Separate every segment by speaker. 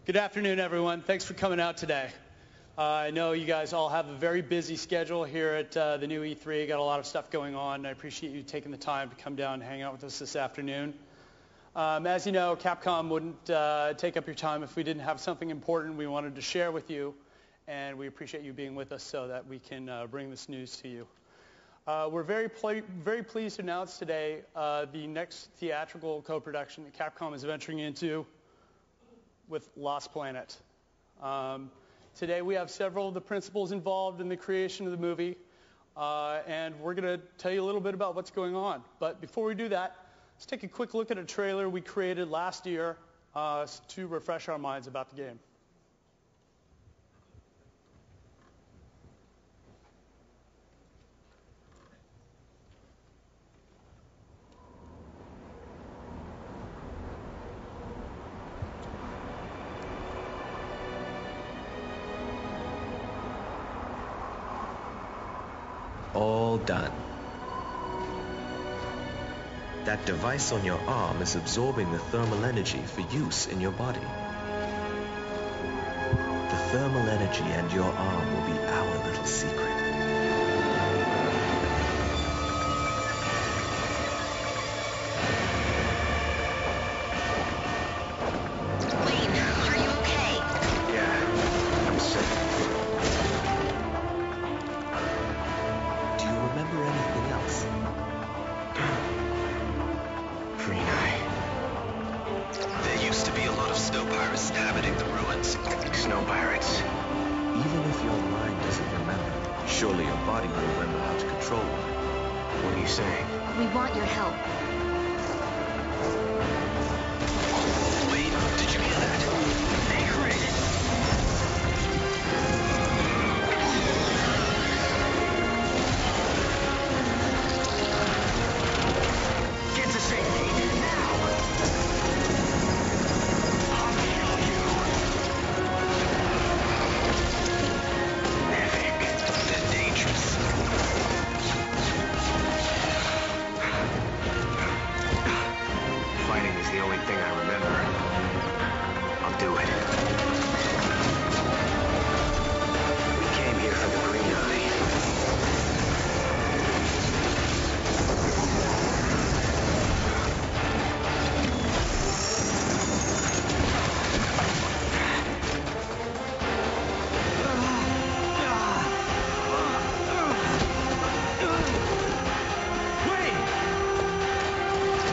Speaker 1: Good afternoon, everyone. Thanks for coming out today. I know you guys all have a very busy schedule here at the new E3. Got a lot of stuff going on. I appreciate you taking the time to come down and hang out with us this afternoon. As you know, Capcom wouldn't take up your time if we didn't have something important we wanted to share with you, and we appreciate you being with us so that we can bring this news to you. We're very pleased to announce today the next theatrical co-production that Capcom is venturing into with Lost Planet. Today we have several of the principals involved in the creation of the movie, and we're going to tell you a little bit about what's going on. But before we do that, let's take a quick look at a trailer we created last year to refresh our minds about the game.
Speaker 2: All done. That device on your arm is absorbing the thermal energy for use in your body. The thermal energy and your arm will be our little secret.
Speaker 3: Wayne, are you okay?
Speaker 2: Yeah, I'm sick. Do you remember anything else?
Speaker 4: Green Eye. There used to be a lot of snow pirates inhabiting the ruins.
Speaker 2: Snow pirates. Even if your mind doesn't remember, surely your body will remember how to control one. What are you saying?
Speaker 3: We want your help.
Speaker 4: Wayne, did you hear that? They heard it. Get to safety, now! I'll kill you! They're dangerous.
Speaker 2: Fighting is the only thing I remember. I'll do it. We came here for the Green Eye.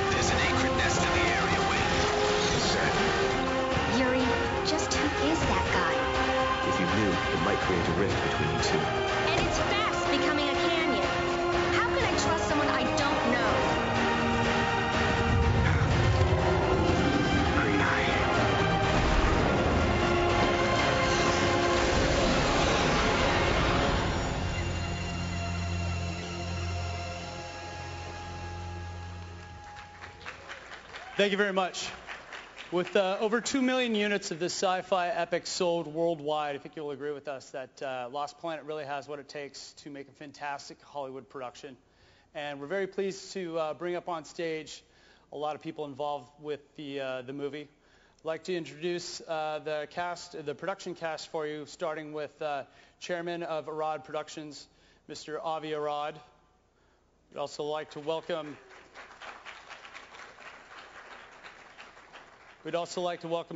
Speaker 4: There's an acrid nest in the area, Wayne.
Speaker 3: Yuri, just who is that guy?
Speaker 2: If you knew, it might create a rift between you two.
Speaker 3: And it's fast becoming a canyon. How can I trust someone I don't know?
Speaker 2: Green Eye.
Speaker 1: Thank you very much. With over 2 million units of this sci-fi epic sold worldwide, I think you'll agree with us that Lost Planet really has what it takes to make a fantastic Hollywood production. And we're very pleased to bring up on stage a lot of people involved with the movie. I'd like to introduce the production cast for you, starting with Chairman of Arad Productions, Mr. Avi Arad. We'd also like to welcome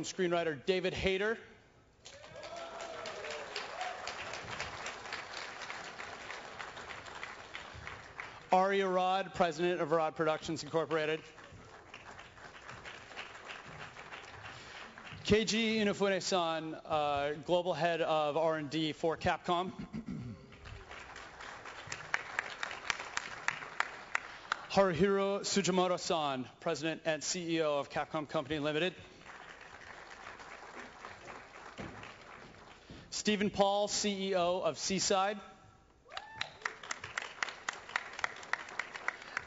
Speaker 1: screenwriter David Hayter. Ari Arad, President of Arad Productions Incorporated. Keiji Inafune-san, Global Head of R&D for Capcom. Haruhiro Sujimoto-san, President and CEO of Capcom Company Limited. Stephen Paul, CEO of Seaside.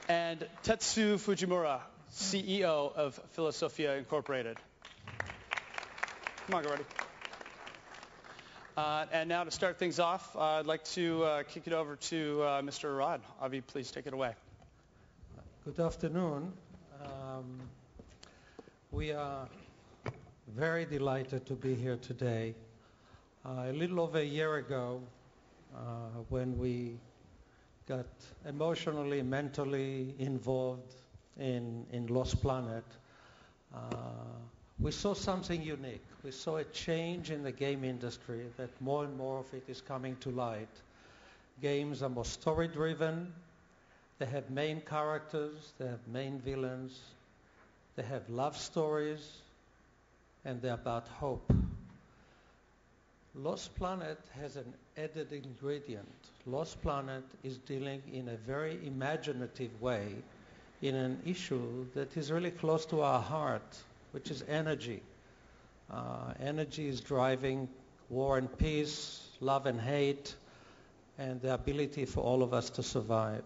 Speaker 1: And Tetsu Fujimura, CEO of Philosophia Incorporated. Come on, get ready. And now to start things off, I'd like to kick it over to Mr. Arad. Avi, please take it away.
Speaker 5: Good afternoon. We are very delighted to be here today. A little over a year ago, when we got emotionally, mentally involved in Lost Planet, we saw something unique. We saw a change in the game industry, that more and more of it is coming to light. Games are more story-driven. They have main characters, they have main villains, they have love stories, and they're about hope. Lost Planet has an added ingredient. Lost Planet is dealing in a very imaginative way in an issue that is really close to our heart, which is energy. Energy is driving war and peace, love and hate, and the ability for all of us to survive.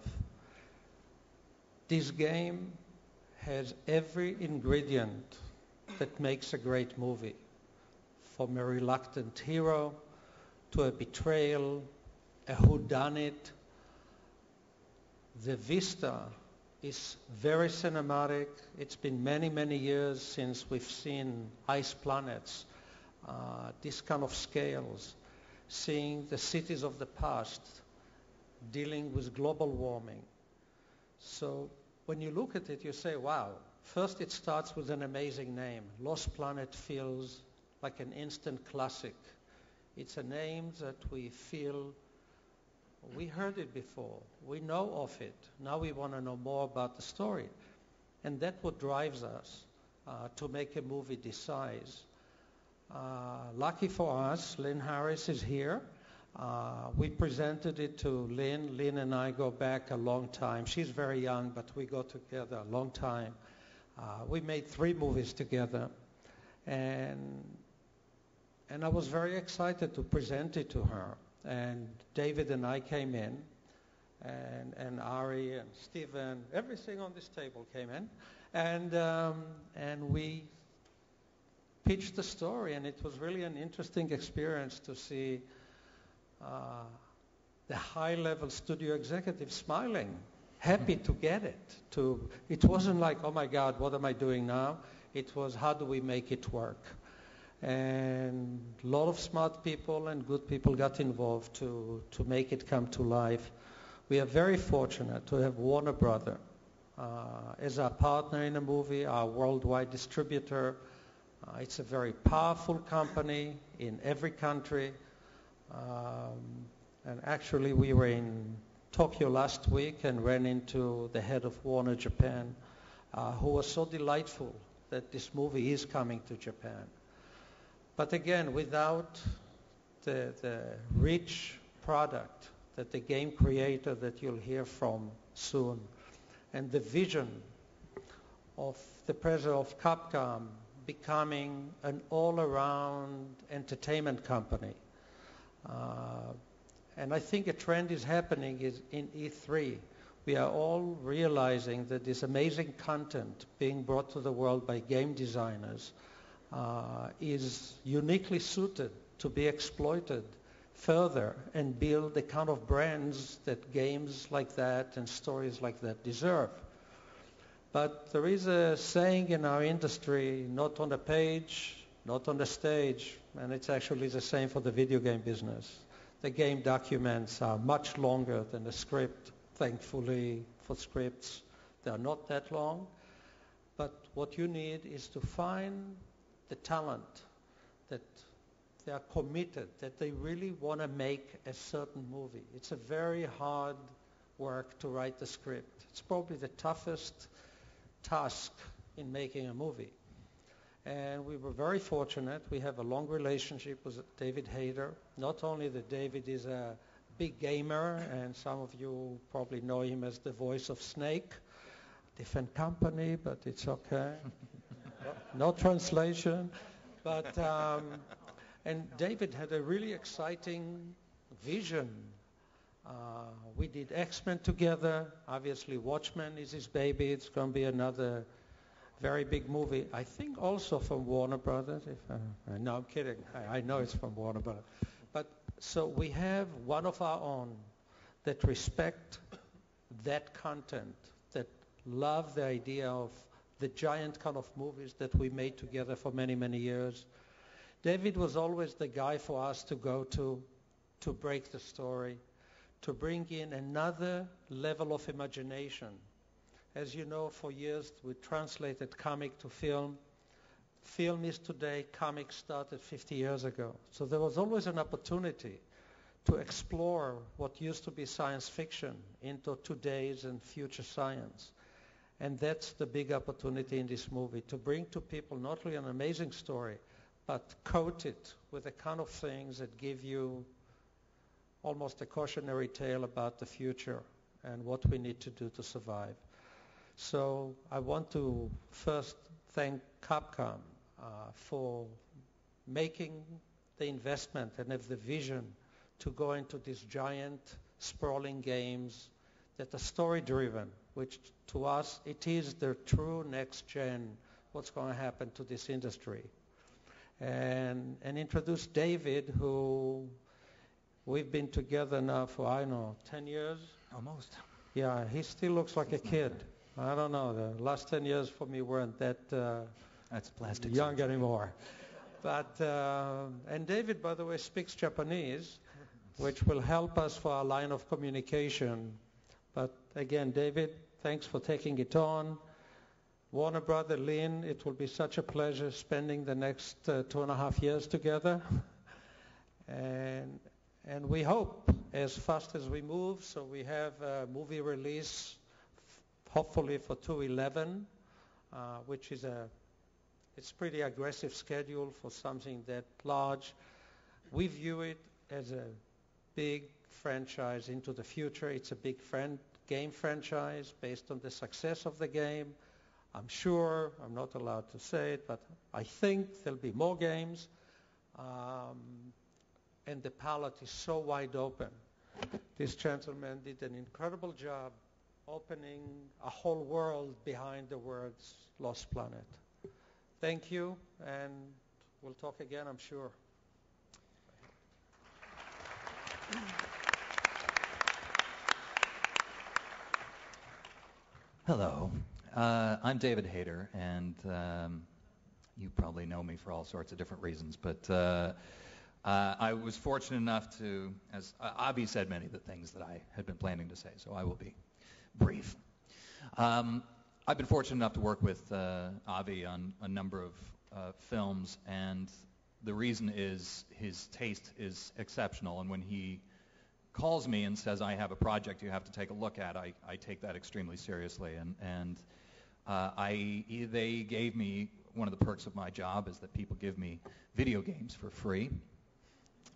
Speaker 5: This game has every ingredient that makes a great movie, from a reluctant hero to a betrayal, a whodunit. The vista is very cinematic. It's been many, many years since we've seen ice planets, this kind of scales, seeing the cities of the past dealing with global warming. So when you look at it, you say, wow. First, it starts with an amazing name. Lost Planet feels like an instant classic. It's a name that we feel we heard it before. We know of it. Now we want to know more about the story. And that's what drives us to make a movie this size. Lucky for us, Lynn Harris is here. We presented it to Lynn. Lynn and I go back a long time. She's very young, but we go together a long time. We made 3 movies together. And I was very excited to present it to her. And David and I came in, and Ari and Steven, everything on this table came in. And we pitched the story, and it was really an interesting experience to see the high-level studio executives smiling, happy to get it. It wasn't like, oh my God, what am I doing now? It was, how do we make it work? And a lot of smart people and good people got involved to make it come to life. We are very fortunate to have Warner Brothers as our partner in the movie, our worldwide distributor. It's a very powerful company in every country. And actually, we were in Tokyo last week and ran into the head of Warner Japan, who was so delightful that this movie is coming to Japan. But again, without the rich product that the game creator that you'll hear from soon, and the vision of the president of Capcom becoming an all-around entertainment company. And I think a trend is happening is in E3. We are all realizing that this amazing content being brought to the world by game designers is uniquely suited to be exploited further and build the kind of brands that games like that and stories like that deserve. But there is a saying in our industry, not on the page, not on the stage, and it's actually the same for the video game business. The game documents are much longer than the script. Thankfully for scripts, they are not that long. But what you need is to find the talent, that they are committed, that they really want to make a certain movie. It's a very hard work to write the script. It's probably the toughest task in making a movie. And we were very fortunate. We have a long relationship with David Hayter. Not only that David is a big gamer, and some of you probably know him as the voice of Snake. Different company, but it's okay. No translation. But and David had a really exciting vision. We did X-Men together. Obviously, Watchmen is his baby. It's going to be another very big movie. I think also from Warner Brothers. No, I'm kidding. I know it's from Warner Brothers. But so we have one of our own that respect that content, that love the idea of the giant kind of movies that we made together for many, many years. David was always the guy for us to go to break the story, to bring in another level of imagination. As you know, for years we translated comic to film. Film is today, comics started 50 years ago. So there was always an opportunity to explore what used to be science fiction into today's and future science. And that's the big opportunity in this movie, to bring to people not only an amazing story, but coat it with the kind of things that give you almost a cautionary tale about the future and what we need to do to survive. So I want to first thank Capcom for making the investment and have the vision to go into these giant, sprawling games that are story-driven, which to us, it is the true next-gen, what's going to happen to this industry. And introduce David, who we've been together now for, I don't know, 10 years?
Speaker 6: Almost.
Speaker 5: Yeah, he still looks like a kid. I don't know, the last 10 years for me weren't that
Speaker 6: That's plastic
Speaker 5: young
Speaker 6: surgery.
Speaker 5: anymore. But, and David, by the way, speaks Japanese, which will help us for our line of communication. But again, David, thanks for taking it on. Warner Brother Lynn, it will be such a pleasure spending the next 2.5 years together. And we hope, as fast as we move, so we have a movie release, hopefully for 2/11, which is it's pretty aggressive schedule for something that large. We view it as a big franchise into the future. It's a big game franchise based on the success of the game. I'm sure, I'm not allowed to say it, but I think there'll be more games. And the palette is so wide open. This gentleman did an incredible job opening a whole world behind the words Lost Planet. Thank you, and we'll talk again, I'm sure.
Speaker 6: Hello. I'm David Hayter, and you probably know me for all sorts of different reasons, but I was fortunate enough to, as Avi said many of the things that I had been planning to say, so I will be brief. I've been fortunate enough to work with Avi on a number of films, and the reason is his taste is exceptional, and when he calls me and says, I have a project you have to take a look at, I take that extremely seriously. And they gave me, one of the perks of my job is that people give me video games for free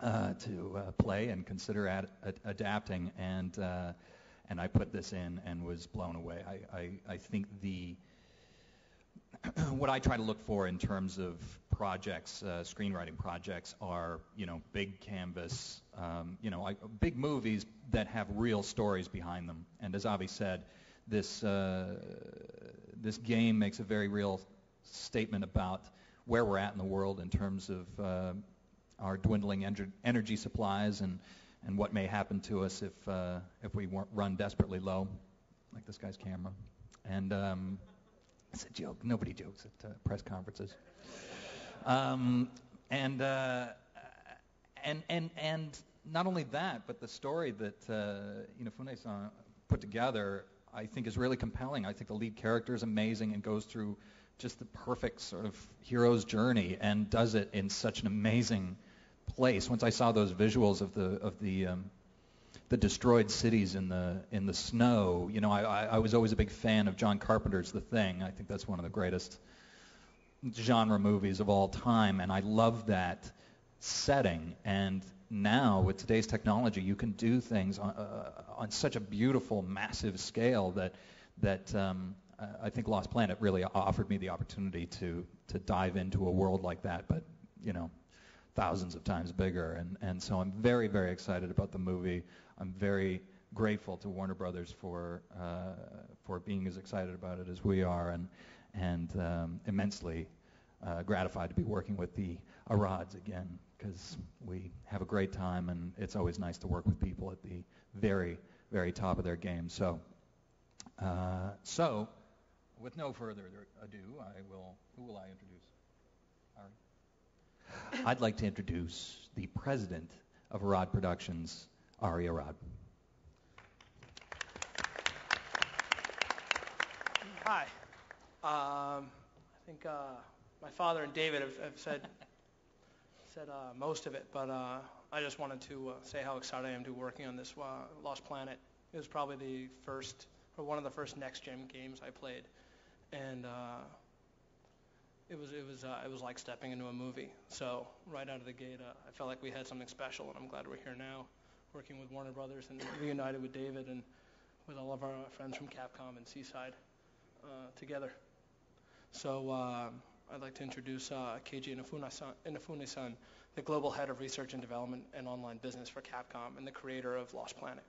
Speaker 6: to play and consider adapting. And I put this in and was blown away. I think what I try to look for in terms of projects, screenwriting projects, are big canvas, big movies that have real stories behind them. And as Avi said, this game makes a very real statement about where we're at in the world in terms of our dwindling energy supplies and what may happen to us if we run desperately low, like this guy's camera. And it's a joke. Nobody jokes at press conferences. And not only that, but the story that Fune-san put together, I think, is really compelling. I think the lead character is amazing and goes through just the perfect sort of hero's journey and does it in such an amazing place. Once I saw those visuals of the destroyed cities in the snow, I was always a big fan of John Carpenter's The Thing. I think that's one of the greatest genre movies of all time, and I love that setting. And now with today's technology, you can do things on such a beautiful, massive scale that I think Lost Planet really offered me the opportunity to dive into a world like that, but thousands of times bigger. And so I'm very, very excited about the movie. I'm very grateful to Warner Brothers for being as excited about it as we are, and immensely gratified to be working with the Arads again, because we have a great time, and it's always nice to work with people at the very, very top of their game. So with no further ado, who will I introduce? Ari? I'd like to introduce the president of Arad Productions, Ari Arad.
Speaker 7: Hi. I think my father and David have said most of it, but I just wanted to say how excited I am to be working on this Lost Planet. It was probably the first, or one of the first next-gen games I played, and it was like stepping into a movie. So right out of the gate, I felt like we had something special, and I'm glad we're here now, working with Warner Brothers and reunited with David and with all of our friends from Capcom and Seaside together. So I'd like to introduce Keiji Inafune-san, the Global Head of Research and Development and Online Business for Capcom and the creator of Lost Planet.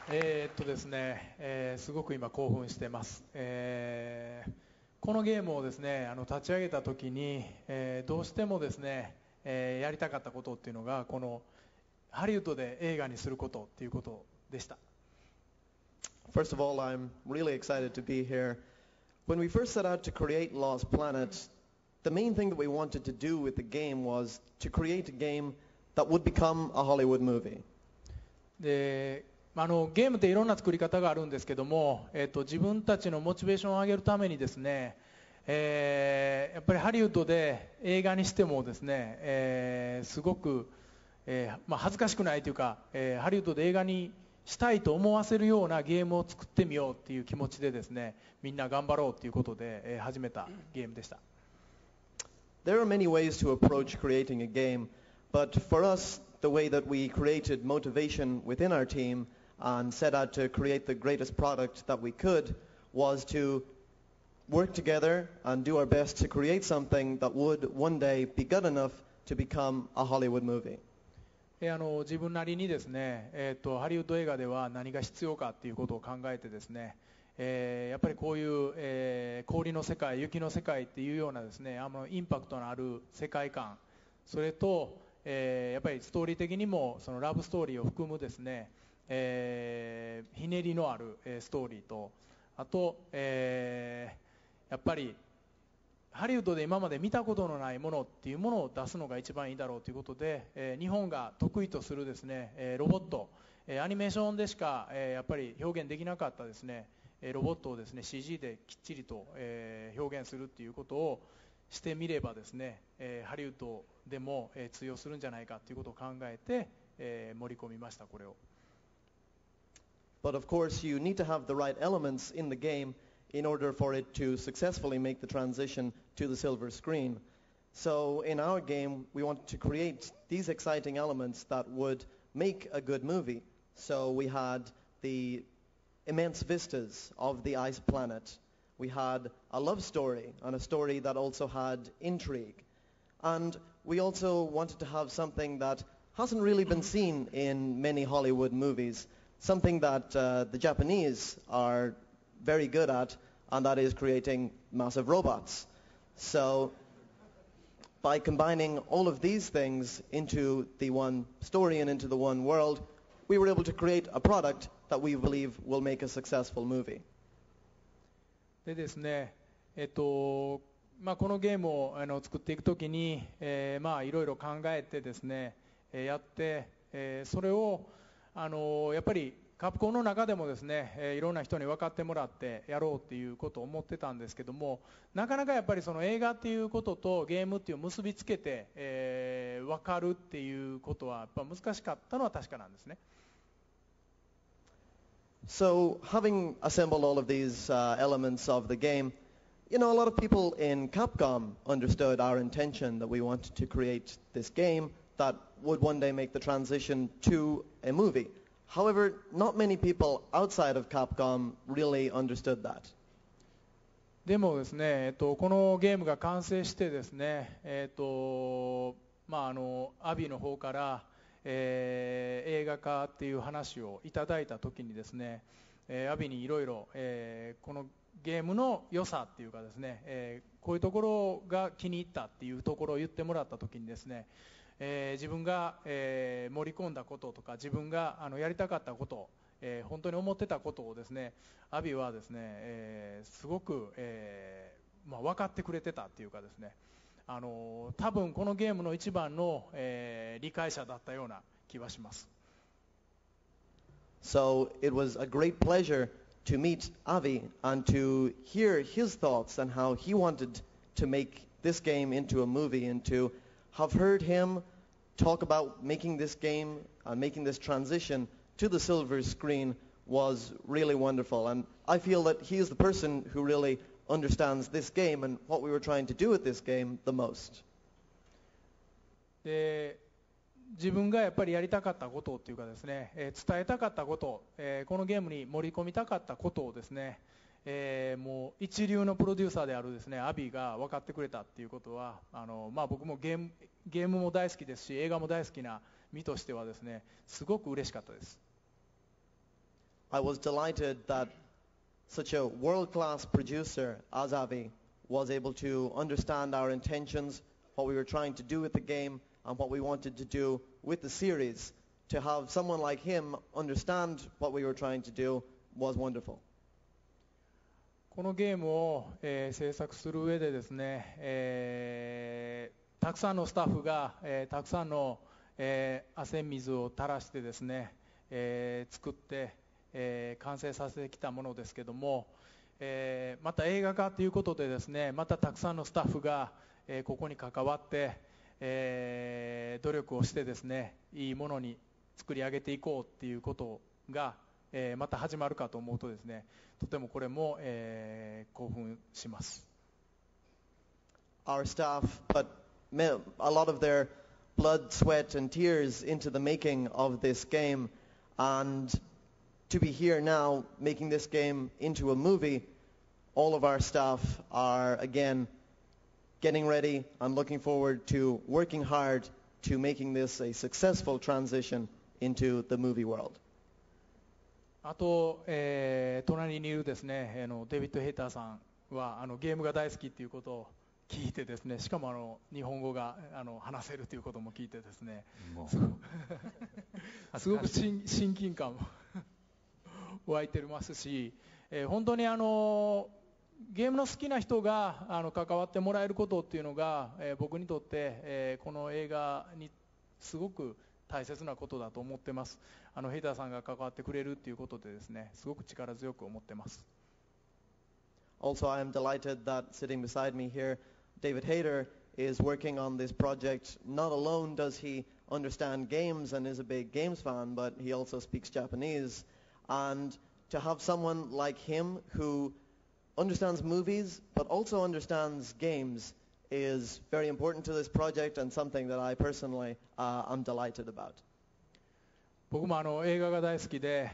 Speaker 8: ですね、すごく今興奮してます。このゲームをですね、立ち上げた時に、どうしてもですね、やりたかったことっていうのがこのハリウッドで映画にすることっていうことでした。
Speaker 9: First of all, I'm really excited to be here. When we first set out to create Lost Planet, the main thing that we wanted to do with the game was to create a game that would become a Hollywood movie.
Speaker 8: で、ゲームっていろんな作り方があるんですけども、自分たちのモチベーションを上げるためにですね、やっぱりハリウッドで映画にしてもですね、すごく、恥ずかしくないというか、ハリウッドで映画にしたいと思わせるようなゲームを作ってみようっていう気持ちでですね、みんな頑張ろうということで、始めたゲームでした。
Speaker 9: There are many ways to approach creating a game, but for us, the way that we created motivation within our team and set out to create the greatest product that we could was to work together and do our best to create something that would one day be good enough to become a Hollywood movie.
Speaker 8: 自分なりにですね、ハリウッド映画では何が必要かっていうことを考えてですね、やっぱりこういう、氷の世界、雪の世界っていうようなですね、インパクトのある世界観、それと、やっぱりストーリー的にもそのラブストーリーを含むですね、ひねりのある、ストーリーと、あと、やっぱりハリウッドで今まで見たことのないものっていうものを出すのが一番いいだろうということで、日本が得意とするですね、ロボット、アニメーションでしか、やっぱり表現できなかったですね、ロボットをですね CG できっちりと、表現するっていうことをしてみればですね、ハリウッドでも、通用するんじゃないかということを考えて、盛り込みましたこれを。
Speaker 9: But of course, you need to have the right elements in the game in order for it to successfully make the transition to the silver screen. So in our game, we wanted to create these exciting elements that would make a good movie. So we had the immense vistas of the ice planet. We had a love story, and a story that also had intrigue. And we also wanted to have something that hasn't really been seen in many Hollywood movies, something that the Japanese are very good at, and that is creating massive robots. So by combining all of these things into the one story and into the one world, we were able to create a product that we believe will make a successful movie.
Speaker 8: でですね、このゲームを作っていくときに、いろいろ考えてですね、やって、それをやっぱりカプコンの中でもですね、いろんな人に分かってもらってやろうっていうことを思ってたんですけども、なかなかやっぱりその映画っていうこととゲームっていう結びつけて、分かるっていうことはやっぱ難しかったのは確かなんですね。
Speaker 9: So having assembled all of these elements of the game, you know, a lot of people in Capcom understood our intention that we wanted to create this game that would one day make the transition to a movie. However, not many people outside of Capcom really understood that.
Speaker 8: でもですね、このゲームが完成してですね、アビの方から、映画化っていう話をいただいたときにですね、アビにいろいろこのゲームの良さっていうかですね、こういうところが気に入ったっていうところを言ってもらったときにですね、自分が、盛り込んだこととか自分がやりたかったこと、本当に思ってたことをですね、アビはですね、すごく、分かってくれてたっていうかですね、多分このゲームの一番の、理解者だったような気はします。
Speaker 9: So it was a great pleasure to meet Avi and to hear his thoughts and how he wanted to make this game into a movie, and to have heard him talk about making this game and making this transition to the silver screen was really wonderful. And I feel that he is the person who really understands this game and what we were trying to do with this game the most.
Speaker 8: 自分がやっぱりやりたかったことっていうかですね、伝えたかったこと、このゲームに盛り込みたかったことをですね、もう一流のプロデューサーであるですね、アビーが分かってくれたっていうことは、僕もゲームも大好きですし、映画も大好きな身としてはですね、すごく嬉しかったです。
Speaker 9: I was delighted that such a world-class producer as Avi was able to understand our intentions, what we were trying to do with the game, and what we wanted to do with the series. To have someone like him understand what we were trying to do was wonderful.
Speaker 8: このゲームを、制作する上でですね、たくさんのスタッフが、たくさんの、汗水を垂らしてですね、作って、完成させてきたものですけども、また映画化ということでですね、またたくさんのスタッフが、ここに関わって、努力をしてですね、いいものに作り上げていこうっていうことが、また始まるかと思うとですね、とてもこれも、興奮します。
Speaker 9: Our staff put a lot of their blood, sweat and tears into the making of this game, and to be here now making this game into a movie, all of our staff are again getting ready and looking forward to working hard to making this a successful transition into the movie world.
Speaker 8: あと、隣にいるですね、デビッド・ヘイターさんはゲームが大好きっていうことを聞いてですね、しかも日本語が話せるということも聞いてですね、すごく親近感も湧いてますし、本当にゲームの好きな人が関わってもらえることっていうのが、僕にとって、この映画にすごく大切なことだと思ってます。ヘイターさんが関わってくれるっていうことでですね、すごく力強く思ってます。
Speaker 9: Also, I am delighted that sitting beside me here, David Hayter is working on this project. Not alone does he understand games and is a big games fan, but he also speaks Japanese. And to have someone like him who understands movies but also understands games is very important to this project and something that I personally am delighted about.
Speaker 8: 僕も映画が大好きで、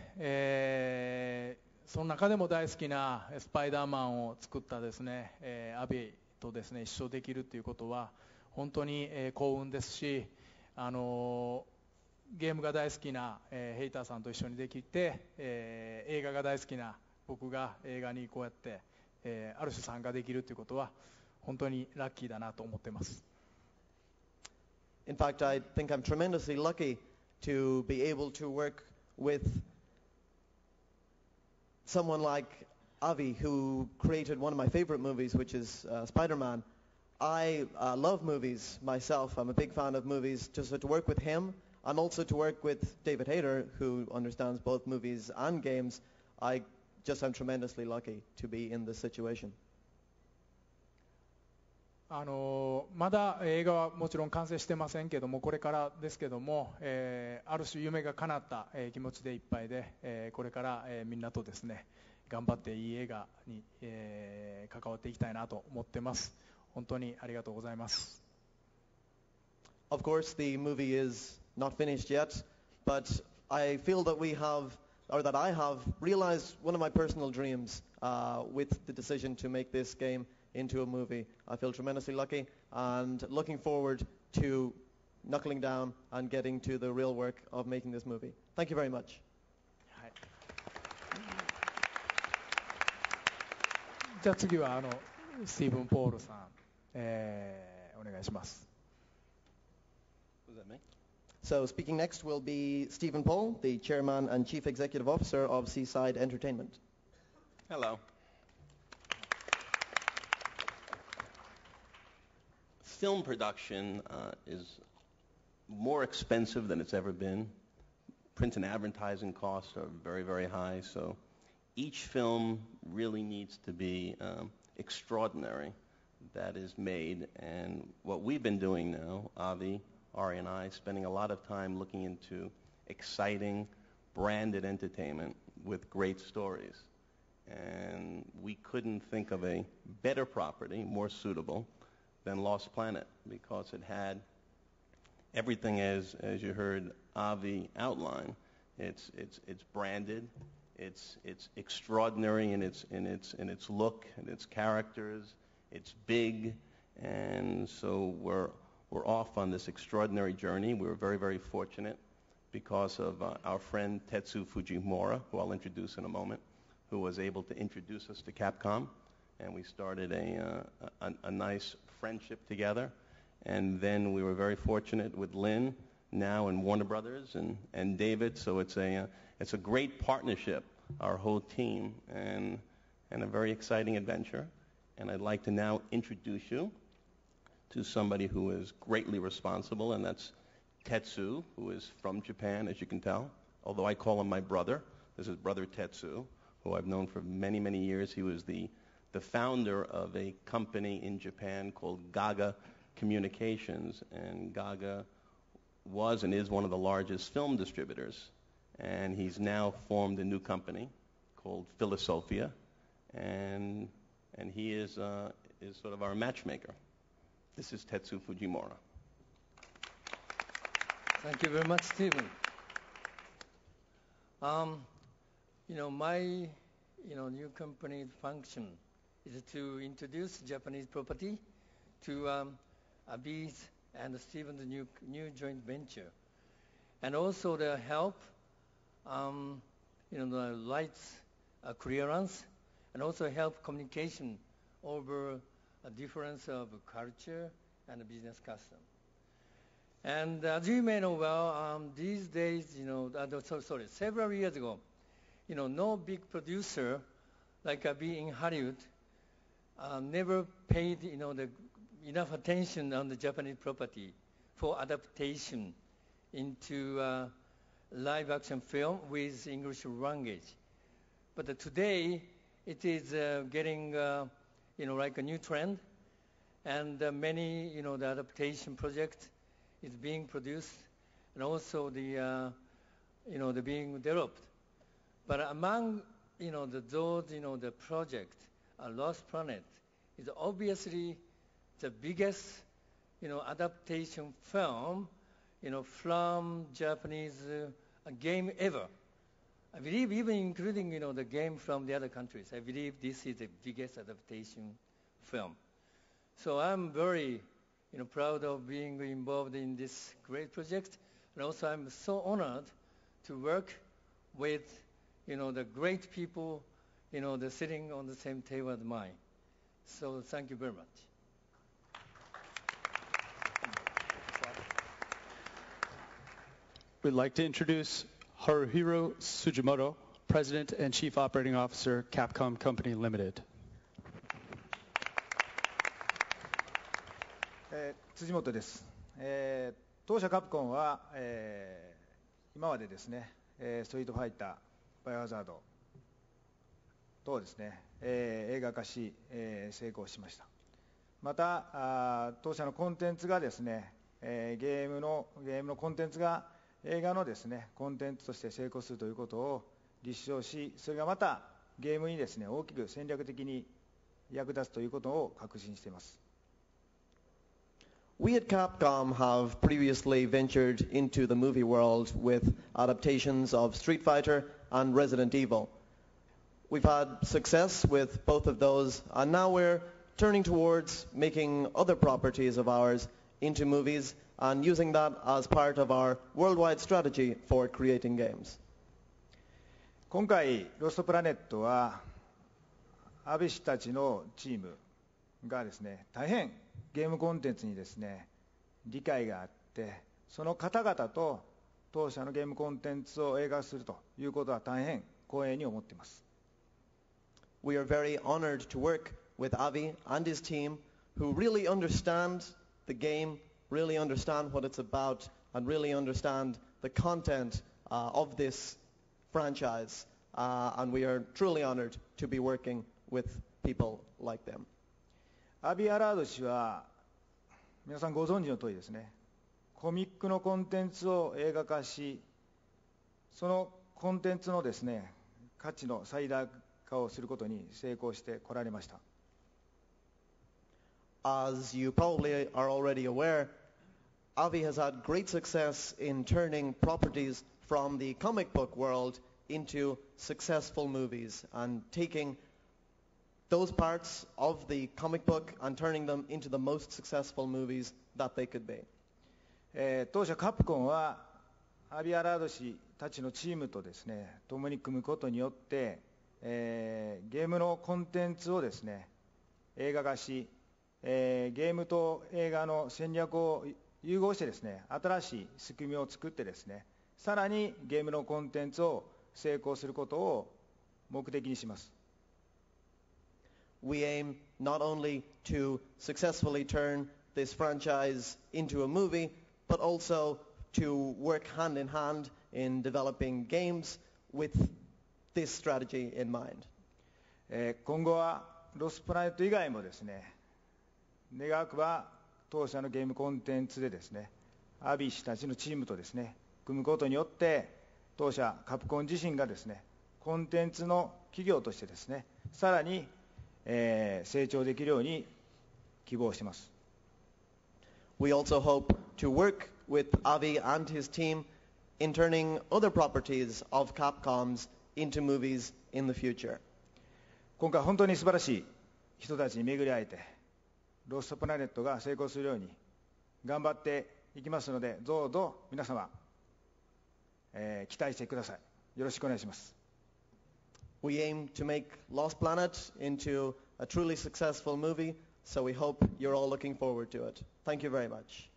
Speaker 8: その中でも大好きなスパイダーマンを作ったですね、アビとですね一緒できるということは本当に、幸運ですし、ゲームが大好きな、ヘイターさんと一緒にできて、映画が大好きな僕が映画にこうやって、ある種参加できるということは本当にラッキーだなと思ってます。
Speaker 9: In fact, I think I'm tremendously lucky to be able to work with someone like Avi, who created one of my favorite movies, which is Spider-Man. I love movies myself. I'm a big fan of movies. So to work with him and also to work with David Hayter, who understands both movies and games, I just am tremendously lucky to be in this situation.
Speaker 8: まだ映画はもちろん完成してませんけども、これからですけども、ある種夢が叶った、気持ちでいっぱいで、これから、みんなとですね頑張っていい映画に、関わっていきたいなと思ってます。本当にありがとうございます。
Speaker 9: Of course, the movie is not finished yet, but I feel that we have, or that I have, realized one of my personal dreams with the decision to make this game into a movie. I feel tremendously lucky and looking forward to knuckling down and getting to the real work of making this movie. Thank you very much.
Speaker 8: はい、じゃあ次はスティーブン・ポールさん、お願いします。
Speaker 9: So speaking next will be Stephen Pohl, the Chairman and Chief Executive Officer of Seaside Entertainment.
Speaker 10: Hello. Film production is more expensive than it's ever been. Print and advertising costs are very, very high, so each film really needs to be extraordinary that is made. And what we've been doing now, Avi, Ari, and I, spending a lot of time looking into exciting, branded entertainment with great stories. And we couldn't think of a better property, more suitable, than Lost Planet, because it had everything as you heard Avi outline. It's branded, it's extraordinary in its look and its characters. It's big, and so we're off on this extraordinary journey. We were very, very fortunate because of our friend Tetsu Fujimura, who I'll introduce in a moment, who was able to introduce us to Capcom, and we started a nice friendship together. And then we were very fortunate with Lynn, now in Warner Brothers, and David. So it's a great partnership, our whole team, and a very exciting adventure. And I'd like to now introduce you to somebody who is greatly responsible, and that's Tetsu, who is from Japan, as you can tell, although I call him my brother. This is Brother Tetsu, who I've known for many, many years. He was the founder of a company in Japan called Gaga Communications, and Gaga was and is one of the largest film distributors. And he's now formed a new company called Philosophia, and he is sort of our matchmaker. This is Tetsu Fujimura.
Speaker 11: Thank you very much, Stephen. My new company's function is to introduce Japanese property to Abi's and Stephen's new joint venture, and also to help the lights clearance, and also help communication over a difference of culture and business custom. And as you may know well, these days, several years ago, no big producer like Abi in Hollywood never paid, enough attention on the Japanese property for adaptation into live action film with English language. But today, it is getting, like a new trend, and many, the adaptation project is being produced, and also the being developed. But among, those, the project, Lost Planet is obviously the biggest, adaptation film, from Japanese game ever. I believe even including, the game from the other countries. I believe this is the biggest adaptation film. So I'm very, proud of being involved in this great project. And also I'm so honored to work with, the great people, they're sitting on the same table as mine. So thank you very much.
Speaker 1: We'd like to introduce Haruhiro Sugimoto, President and Chief Operating Officer, Capcom Company Limited.
Speaker 8: 辻本です。当社カプコンは、今までですね、ストリートファイター、バイオハザード等ですね、映画化し、成功しました。また当社のコンテンツがですね、ゲームのコンテンツが映画のですねコンテンツとして成功するということを立証し、それがまたゲームにですね大きく戦略的に役立つということを確信しています。
Speaker 9: We at Capcom have previously ventured into the movie world with adaptations of Street Fighter and Resident Evil. We've had success with both of those, and now we're turning towards making other properties of ours into movies and using that as part of our worldwide strategy for creating games.
Speaker 8: 今回ロストプラネットは安倍氏たちのチームがですね大変ゲームコンテンツにですね理解があって、
Speaker 12: その方々と当社のゲームコンテンツを映画化するということは大変光栄に思っています。
Speaker 9: We are very honored to work with Avi and his team who really understand the game, really understand what it's about, and really understand the content of this franchise. And we are truly honored to be working with people like them.
Speaker 12: アビ・アラード氏は皆さんご存知の通りですね、コミックのコンテンツを映画化し、そのコンテンツのですね、価値の最大化をすることに成功してこられました。
Speaker 9: As you probably are already aware, Avi has had great success in turning properties from the comic book world into successful movies and taking those parts of the comic book and turning them into the most successful movies that they could be.
Speaker 12: 当社カプコンはアビ・アラード氏たちのチームとですね、共に組むことによって、ゲームのコンテンツをですね、映画化し、ゲームと映画の戦略を融合してですね、新しい仕組みを作ってですね、さらにゲームのコンテンツを成功することを目的にします。
Speaker 9: We aim not only to successfully turn this franchise into a movie, but also to work hand in hand in developing games with this strategy in mind.
Speaker 12: 今後はロスプラネット以外もですね、願わくば当社のゲームコンテンツでですね、アビ氏たちのチームとですね、組むことによって、当社カプコン自身がですね、コンテンツの企業としてですね、さらに、成長できるように希望しています。
Speaker 9: We also hope to work with Avi and his team in turning other properties of Capcom's into movies in the future.
Speaker 12: 今回本当に素晴らしい人たちに巡り会えて、ロストプラネットが成功するように頑張っていきますので、どうぞ皆様、期待してください。よろしくお願いします。
Speaker 9: We aim to make Lost Planet into a truly successful movie, so we hope you're all looking forward to it. Thank you very much.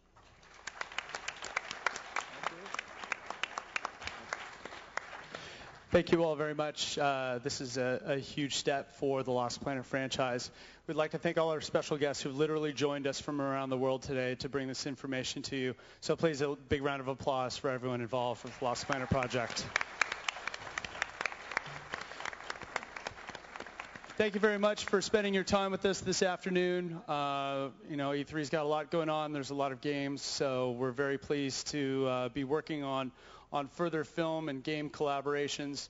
Speaker 1: Thank you all very much. This is a huge step for the Lost Planet franchise. We'd like to thank all our special guests who literally joined us from around the world today to bring this information to you. So please, a big round of applause for everyone involved with the Lost Planet project. Thank you very much for spending your time with us this afternoon. E3's got a lot going on. There's a lot of games, so we're very pleased to be working on further film and game collaborations.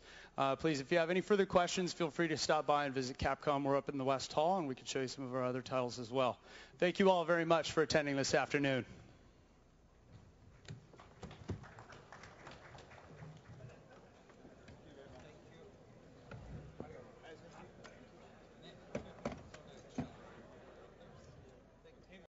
Speaker 1: Please, if you have any further questions, feel free to stop by and visit Capcom. We're up in the West Hall, and we can show you some of our other titles as well. Thank you all very much for attending this afternoon.